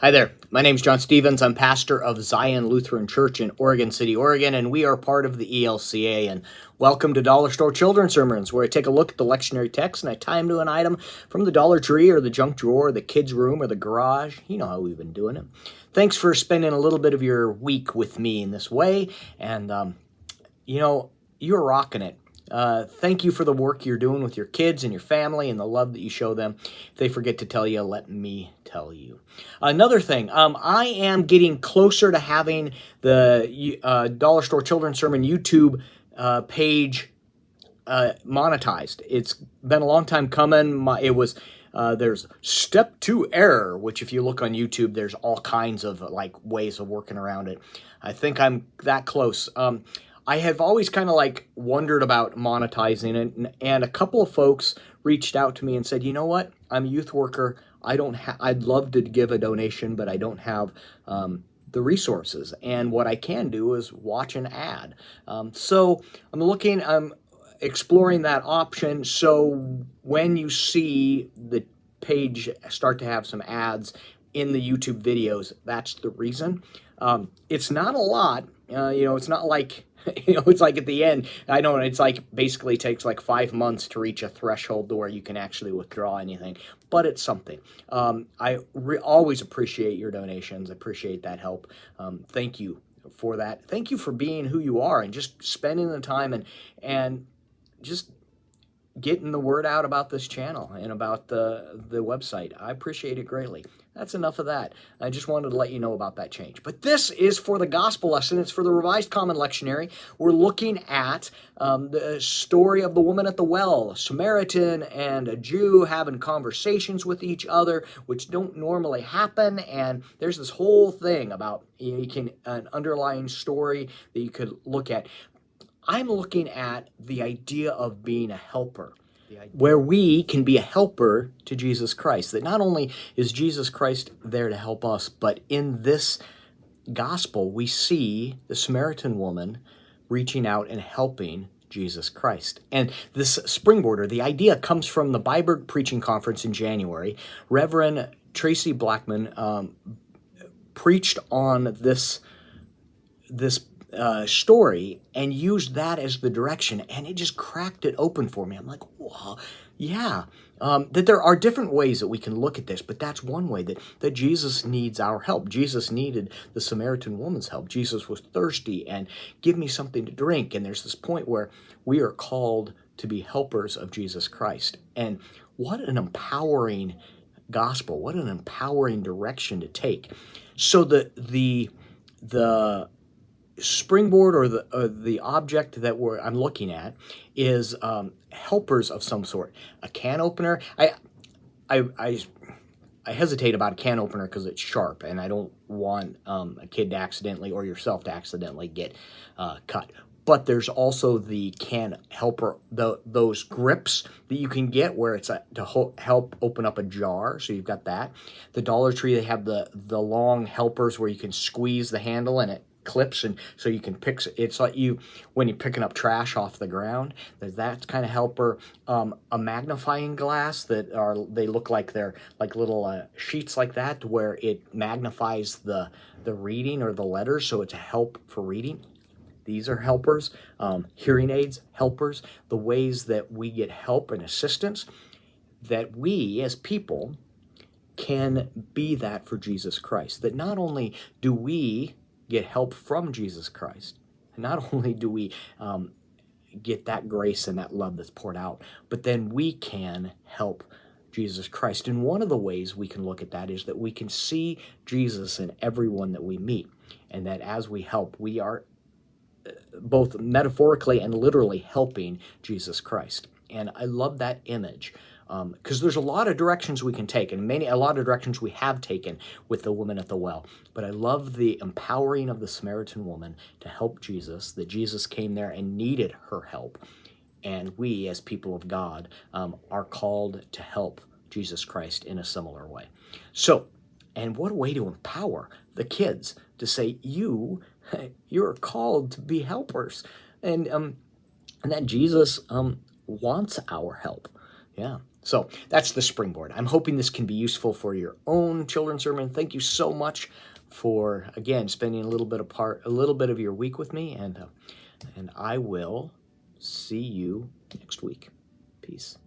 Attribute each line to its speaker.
Speaker 1: Hi there. My name's John Stevens. I'm pastor of Zion Lutheran Church in Oregon City, Oregon, and we are part of the ELCA. And welcome to Dollar Store Children's Sermons, where I take a look at the lectionary text and I tie them to an item from the Dollar Tree or the junk drawer, or the kids' room, or the garage. You know how we've been doing it. Thanks for spending a little bit of your week with me in this way. And, you're rocking it. Thank you for the work you're doing with your kids and your family and the love that you show them. If they forget to tell you, let me tell you. Another thing, I am getting closer to having the Dollar Store Children's Sermon YouTube page monetized. It's been a long time coming. There's step 2 error, which if you look on YouTube, there's all kinds of ways of working around it. I think I'm that close. I have always kind of wondered about monetizing it, and a couple of folks reached out to me and said, you know what, I'm a youth worker. I'd love to give a donation, but I don't have the resources. And what I can do is watch an ad. So I'm exploring that option. So when you see the page start to have some ads in the YouTube videos, that's the reason. It's not a lot. It's not like, it's like at the end, I know it's basically takes 5 months to reach a threshold where you can actually withdraw anything, but it's something. I always appreciate your donations. I appreciate that help. Thank you for that. Thank you for being who you are and just spending the time and just getting the word out about this channel and about the website. I appreciate it greatly. That's enough of that. I just wanted to let you know about that change. But this is for the gospel lesson. It's for the Revised Common Lectionary. We're looking at the story of the woman at the well, a Samaritan and a Jew having conversations with each other, which don't normally happen. And there's this whole thing about an underlying story that you could look at. I'm looking at the idea of being a helper, where we can be a helper to Jesus Christ. That not only is Jesus Christ there to help us, but in this gospel, we see the Samaritan woman reaching out and helping Jesus Christ. And this springboarder, the idea comes from the Byberg Preaching Conference in January. Reverend Tracy Blackman preached on this story and used that as the direction, and it just cracked it open for me. I'm like, wow, yeah, that there are different ways that we can look at this, but that's one way that Jesus needs our help. Jesus needed the Samaritan woman's help. Jesus was thirsty and give me something to drink. And there's this point where we are called to be helpers of Jesus Christ. And what an empowering gospel, what an empowering direction to take. So the springboard or the object that I'm looking at is helpers of some sort. A can opener. I hesitate about a can opener because it's sharp, and I don't want a kid to accidentally or yourself to accidentally get cut. But there's also the can helper, those grips that you can get where it's to help open up a jar. So you've got that. The Dollar Tree, they have the long helpers where you can squeeze the handle and it clips, and so you can pick. It's like when you're picking up trash off the ground. There's that kind of helper. A magnifying glass they look like they're like little sheets like that, where it magnifies the reading or the letters, so it's a help for reading. These are helpers. Hearing aids, helpers. The ways that we get help and assistance, that we as people can be that for Jesus Christ. That not only do we get help from Jesus Christ, and not only do we get that grace and that love that's poured out, but then we can help Jesus Christ. And one of the ways we can look at that is that we can see Jesus in everyone that we meet, and that as we help, we are both metaphorically and literally helping Jesus Christ. And I love that image because there's a lot of directions we can take, and a lot of directions we have taken with the woman at the well. But I love the empowering of the Samaritan woman to help Jesus, that Jesus came there and needed her help. And we, as people of God, are called to help Jesus Christ in a similar way. So, and what a way to empower the kids to say, you're called to be helpers. And that Jesus wants our help. Yeah. So that's the springboard. I'm hoping this can be useful for your own children's sermon. Thank you so much for, again, spending a little bit of your week with me, and I will see you next week. Peace.